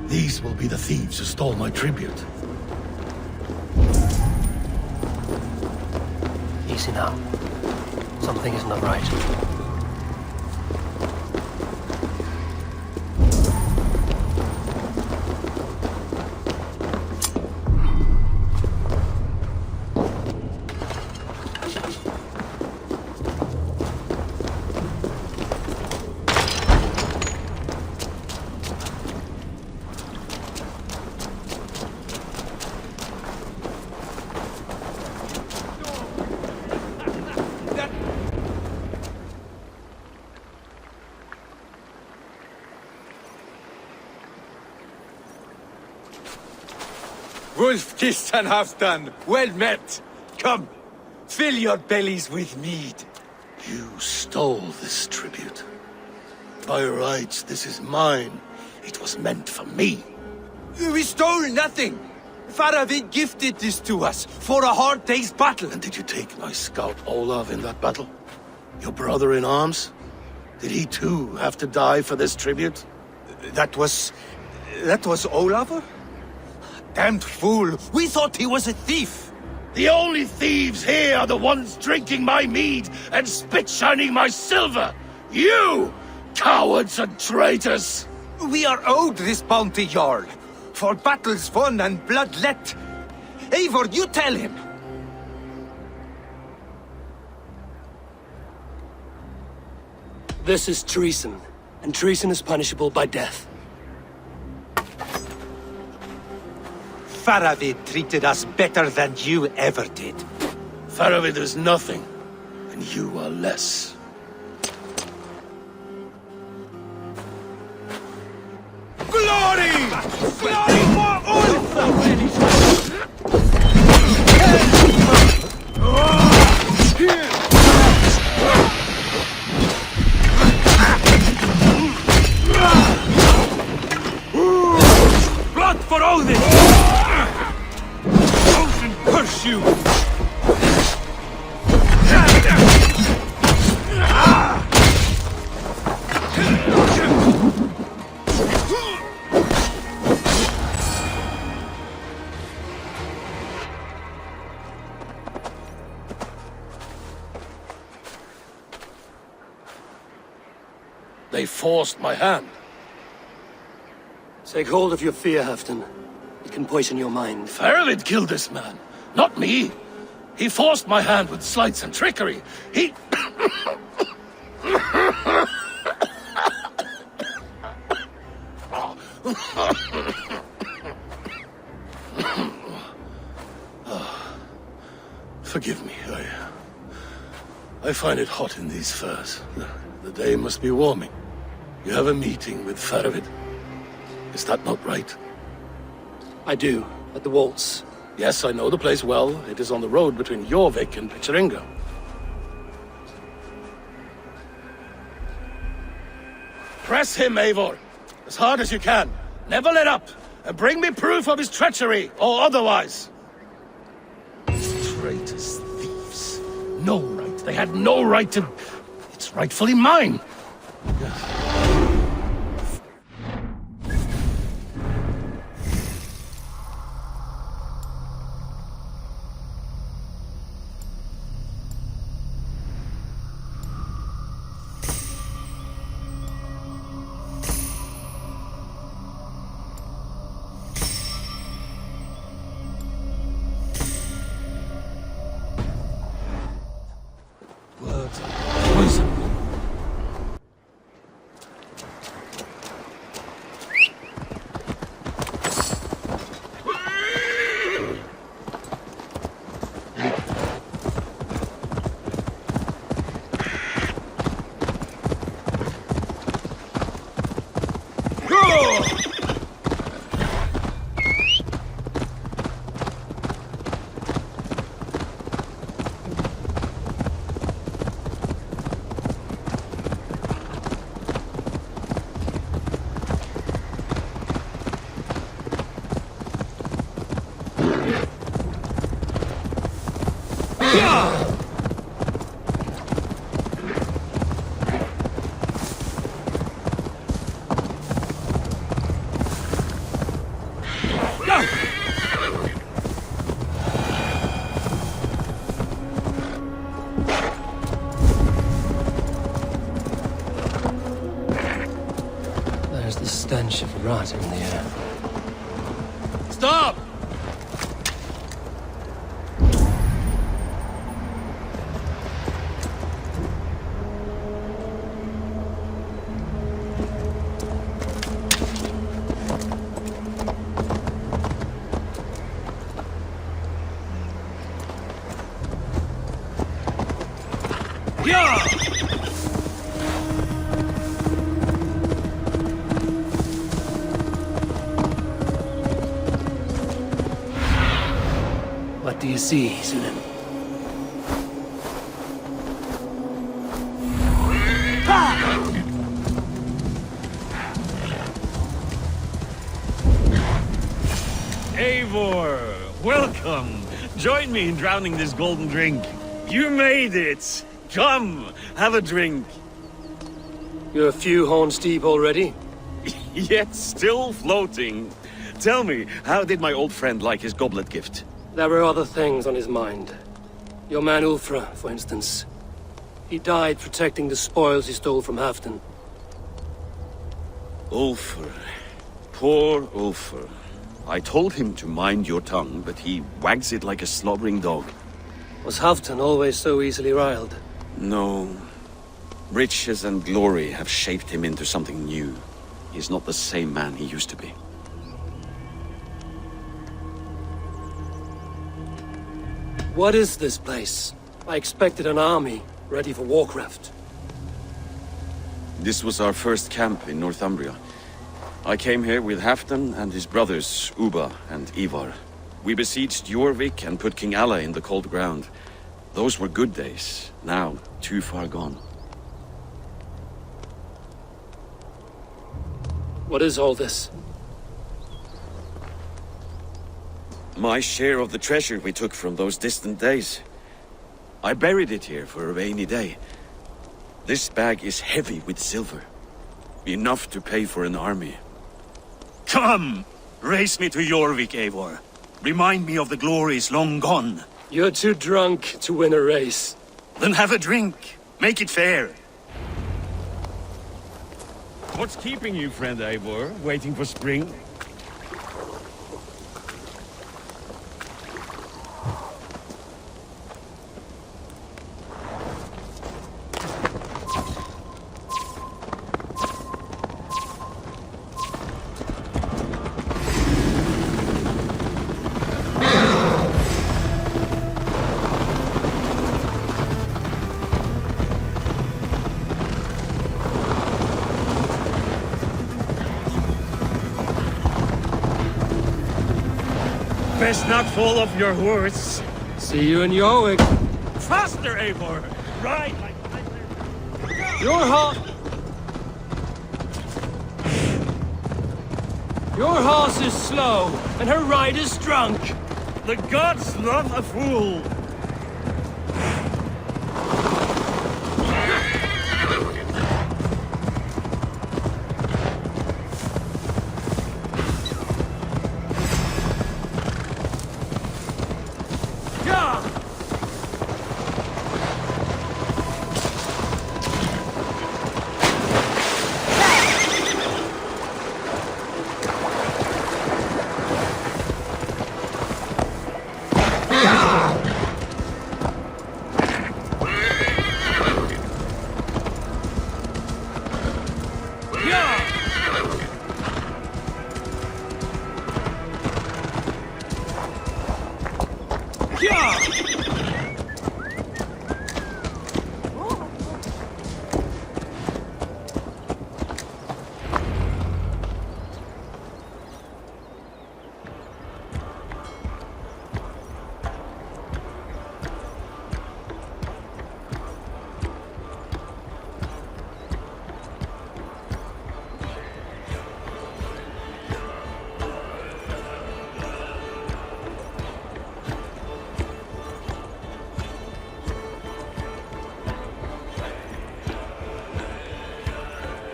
These will be the thieves who stole my tribute. Easy now. Something is not right. Wolf-kissed and half done. Well met. Come, fill your bellies with mead. You stole this tribute. By rights, this is mine. It was meant for me. We stole nothing. Faravid gifted this to us for a hard day's battle. And did you take my scout Olav in that battle? Your brother in arms? Did he too have to die for this tribute? That was Olav? Damned fool! We thought he was a thief! The only thieves here are the ones drinking my mead and spit-shining my silver! You! Cowards and traitors! We are owed this bounty, Jarl. For battles won and blood let. Eivor, you tell him! This is treason, and treason is punishable by death. Faravid treated us better than you ever did. Faravid is nothing, and you are less. Glory! Glory for Ulf! Blood for Odin! Odin curse you! They forced my hand. Take hold of your fear, Halfdan. It can poison your mind. Faravid killed this man, not me. He forced my hand with sleights and trickery. He... Forgive me, I find it hot in these furs. The day must be warming. You have a meeting with Faravid. Is that not right? I do, at the waltz. Yes, I know the place well. It is on the road between Jorvik and Picheringa. Press him, Eivor, as hard as you can. Never let up, and bring me proof of his treachery, or otherwise. Traitors, thieves. No right. They had no right to... It's rightfully mine. rot in the air. Stop! What do you see, Sunan? Eivor, welcome. Join me in drowning this golden drink. You made it. Come, have a drink. You're a few horns deep already? Yet still floating. Tell me, how did my old friend like his goblet gift? There were other things on his mind. Your man Ulfra, for instance. He died protecting the spoils he stole from Halfdan. Ulfr. Poor Ulfr. I told him to mind your tongue, but he wags it like a slobbering dog. Was Halfdan always so easily riled? No. Riches and glory have shaped him into something new. He's not the same man he used to be. What is this place? I expected an army, ready for Warcraft. This was our first camp in Northumbria. I came here with Halfdan and his brothers, Ubba and Ivar. We besieged Jorvik and put King Alla in the cold ground. Those were good days, now too far gone. What is all this? My share of the treasure we took from those distant days. I buried it here for a rainy day. This bag is heavy with silver. Enough to pay for an army. Come! Race me to Jorvik, Eivor. Remind me of the glories long gone. You're too drunk to win a race. Then have a drink. Make it fair. What's keeping you, friend Eivor? Waiting for spring? Best not fall off your horse. See you in Jorvik. Faster, Eivor! Ride like... Your horse is slow, and her rider's drunk. The gods love a fool!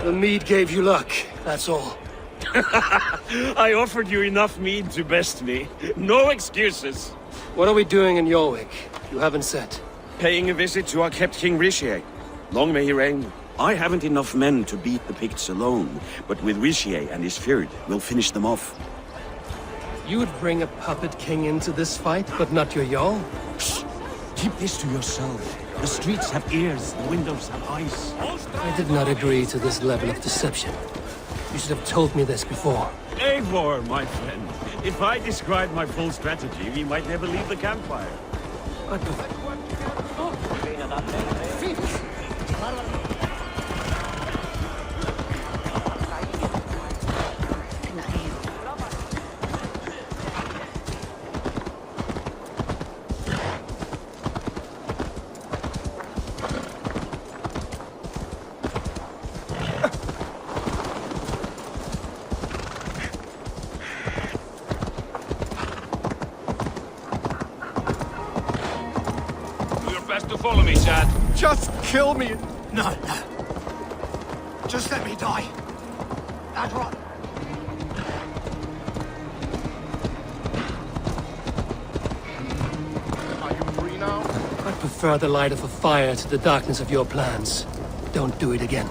The mead gave you luck, that's all. I offered you enough mead to best me. No excuses. What are we doing in Jorvik? You haven't said. Paying a visit to our kept King Rishi. Long may he reign. I haven't enough men to beat the Picts alone, but with Richier and his Fjord, we'll finish them off. You would bring a puppet king into this fight, but not your Jarl? Shh! Keep this to yourself. The streets have ears, the windows have eyes. I did not agree to this level of deception. You should have told me this before. Eivor, my friend. If I described my full strategy, we might never leave the campfire. Follow me, Chad. Just kill me. No. Just let me die. That's right. Are you free now? I prefer the light of a fire to the darkness of your plans. Don't do it again.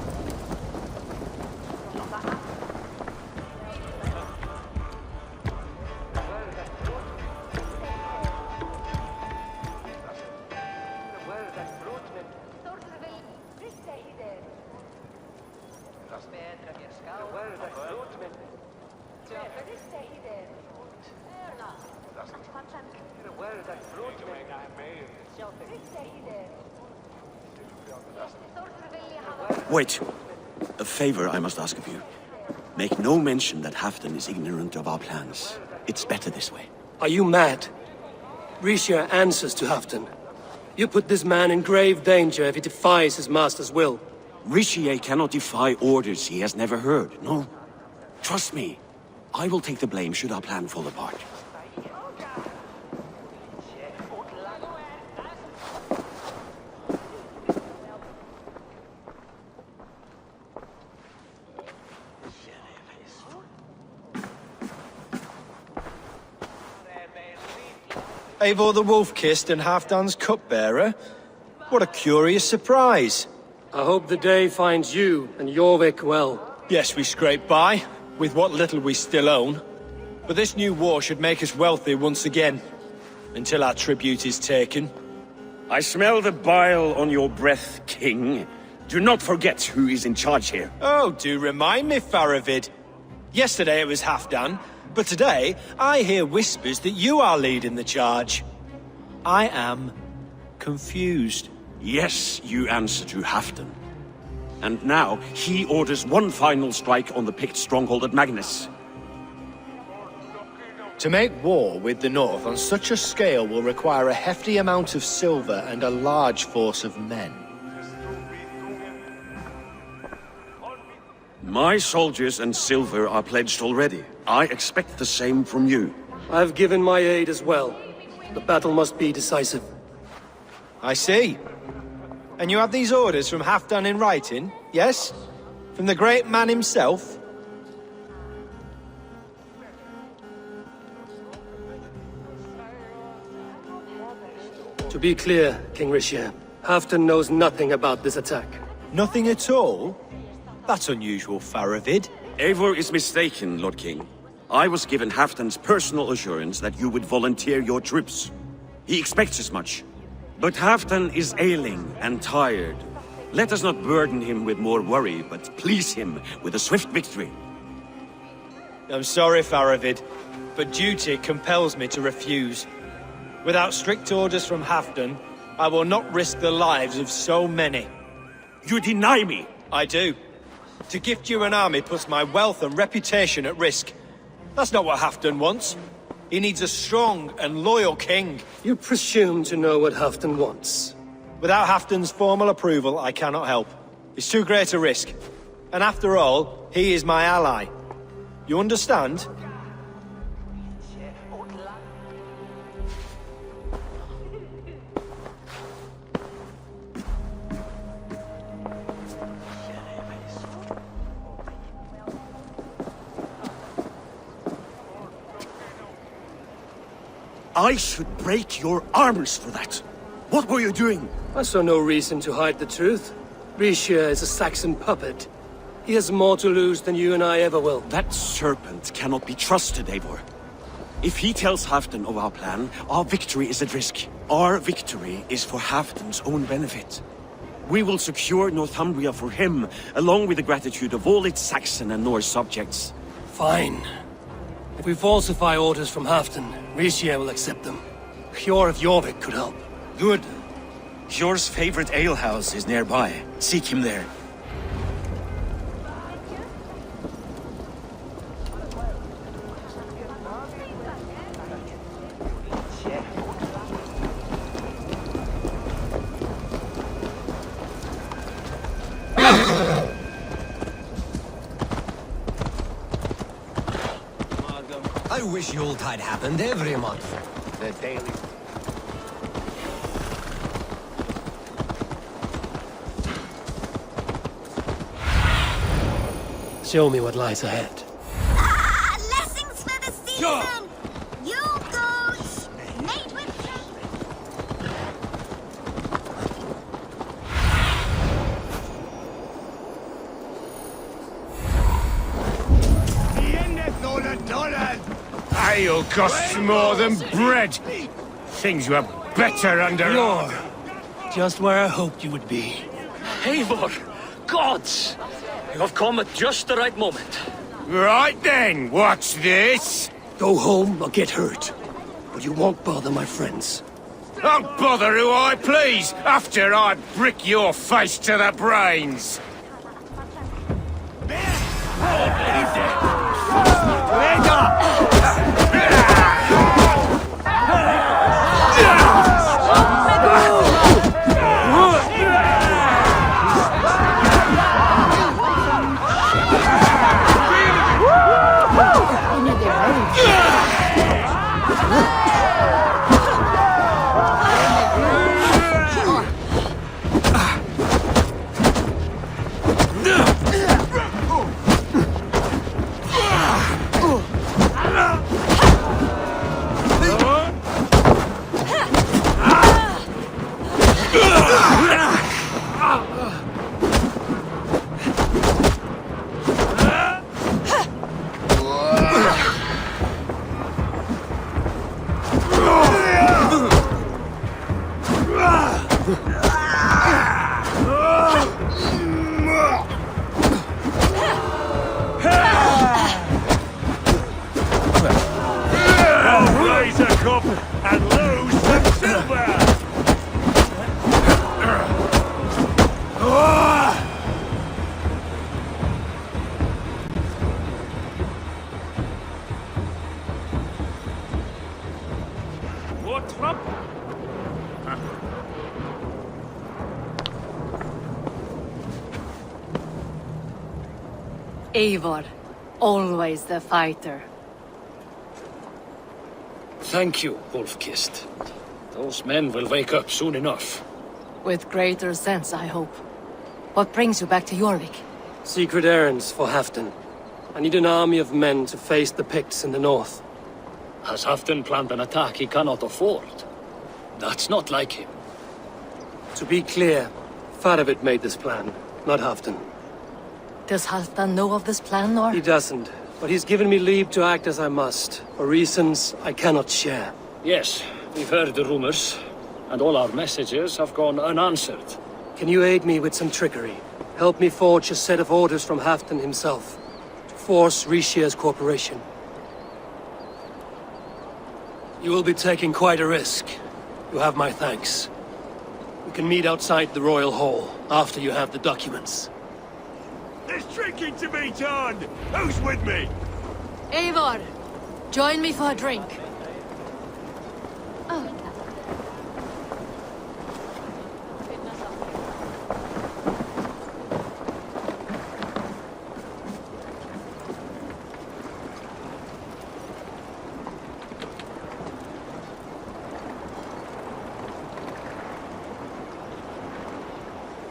Wait. A favor I must ask of you. Make no mention that Halfdan is ignorant of our plans. It's better this way. Are you mad? Richier answers to Halfdan. You put this man in grave danger if he defies his master's will. Richier cannot defy orders he has never heard, no. Trust me. I will take the blame should our plan fall apart. Eivor the Wolf-Kissed and Halfdan's cupbearer? What a curious surprise. I hope the day finds you and Jorvik well. Yes, we scrape by, with what little we still own. But this new war should make us wealthy once again, until our tribute is taken. I smell the bile on your breath, King. Do not forget who is in charge here. Oh, do remind me, Faravid. Yesterday it was Halfdan, but today I hear whispers that you are leading the charge. I am confused. Yes, you answer to Halfdan. And now he orders one final strike on the Pict stronghold at Magnus. To make war with the North on such a scale will require a hefty amount of silver and a large force of men. My soldiers and silver are pledged already. I expect the same from you. I've given my aid as well. The battle must be decisive. I see. And you have these orders from Halfdan in writing, yes? From the great man himself? To be clear, King Richier, Halfdan knows nothing about this attack. Nothing at all? That's unusual, Faravid. Eivor is mistaken, Lord King. I was given Halfdan's personal assurance that you would volunteer your troops. He expects as much. But Halfdan is ailing and tired. Let us not burden him with more worry, but please him with a swift victory. I'm sorry, Faravid, but duty compels me to refuse. Without strict orders from Halfdan, I will not risk the lives of so many. You deny me! I do. To gift you an army puts my wealth and reputation at risk. That's not what Halfdan wants. He needs a strong and loyal king. You presume to know what Halfdan wants. Without Halfdan's formal approval, I cannot help. It's too great a risk. And after all, he is my ally. You understand? I should break your armors for that. What were you doing? I saw no reason to hide the truth. Risha is a Saxon puppet. He has more to lose than you and I ever will. That serpent cannot be trusted, Eivor. If he tells Halfdan of our plan, our victory is at risk. Our victory is for Halfdan's own benefit. We will secure Northumbria for him, along with the gratitude of all its Saxon and Norse subjects. Fine. If we falsify orders from Halfdan, Risha will accept them. Hjor of Jorvik could help. Good. Hjor's favorite alehouse is nearby. Seek him there. I wish Yuletide happened every month. The daily... Show me what lies ahead. Blessings for the season! You goats! Mate with Ale costs more than bread. Things were better under... You're just where I hoped you would be. Eivor! Gods! You have come at just the right moment. Right then, what's this? Go home or get hurt. But you won't bother my friends. I'll bother who I please, after I brick your face to the brains. Eivor, always the fighter. Thank you, Wolf-Kissed. Those men will wake up soon enough. With greater sense, I hope. What brings you back to Jorvik? Secret errands for Halfdan. I need an army of men to face the Picts in the north. Has Halfdan planned an attack he cannot afford? That's not like him. To be clear, Faravid made this plan, not Halfdan. Does Halfdan know of this plan, or...? He doesn't, but he's given me leave to act as I must, for reasons I cannot share. Yes, we've heard the rumors, and all our messages have gone unanswered. Can you aid me with some trickery? Help me forge a set of orders from Halfdan himself, to force Rishia's cooperation. You will be taking quite a risk. You have my thanks. We can meet outside the Royal Hall, after you have the documents. There's drinking to be done! Who's with me? Eivor, join me for a drink. Oh.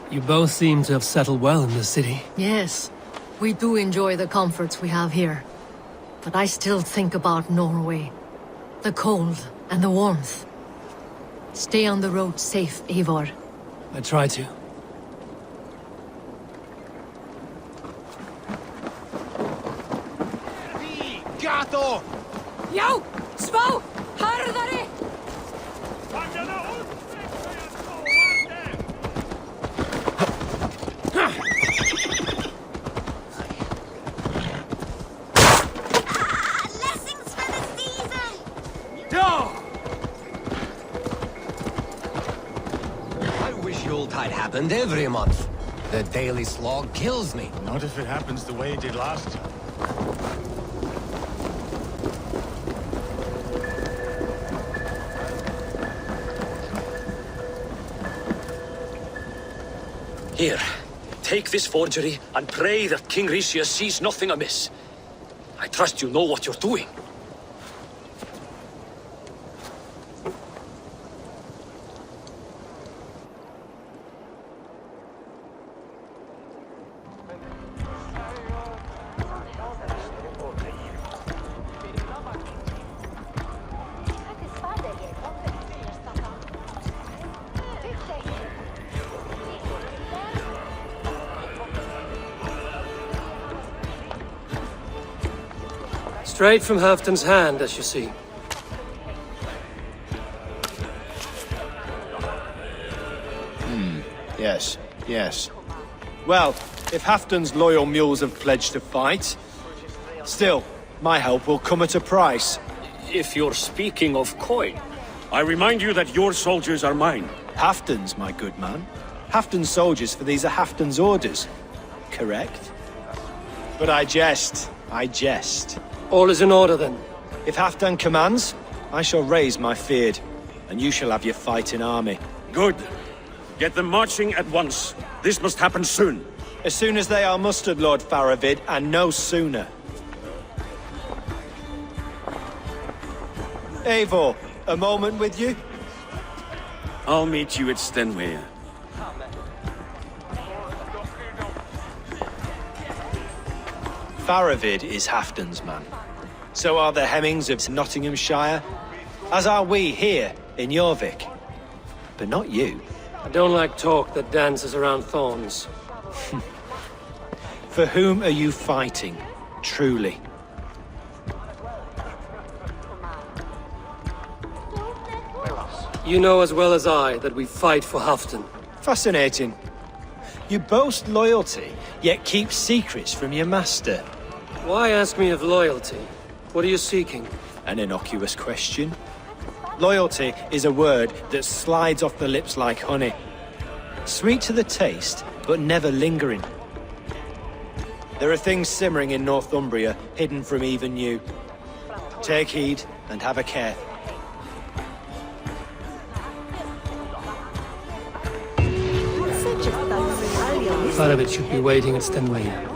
You both seem to have settled well in the city. Yes, we do enjoy the comforts we have here. But I still think about Norway. The cold and the warmth. Stay on the road safe, Eivor. I try to. Hathor! Yo! Svo! Harðari! Blessings for the season! I wish Yuletide happened every month. The daily slog kills me. Not if it happens the way it did last time. Here, take this forgery and pray that King Rishia sees nothing amiss. I trust you know what you're doing. Straight from Halfton's hand, as you see. Yes, yes. Well, if Halfton's loyal mules have pledged to fight, still, my help will come at a price. If you're speaking of coin. I remind you that your soldiers are mine. Halfton's, my good man. Halfton's soldiers, for these are Halfton's orders. Correct? But I jest. I jest. All is in order, then. If Halfdan commands, I shall raise my feared, and you shall have your fighting army. Good. Get them marching at once. This must happen soon. As soon as they are mustered, Lord Faravid, and no sooner. Eivor, a moment with you? I'll meet you at Stenway. Faravid is Halfdan's man. So are the Hemmings of Nottinghamshire, as are we here in Jorvik. But not you. I don't like talk that dances around thorns. For whom are you fighting, truly? You know as well as I that we fight for Halfdan. Fascinating. You boast loyalty, yet keep secrets from your master. Why ask me of loyalty? What are you seeking? An innocuous question. Loyalty is a word that slides off the lips like honey. Sweet to the taste, but never lingering. There are things simmering in Northumbria, hidden from even you. Take heed and have a care. Faravid should be waiting at Stenway.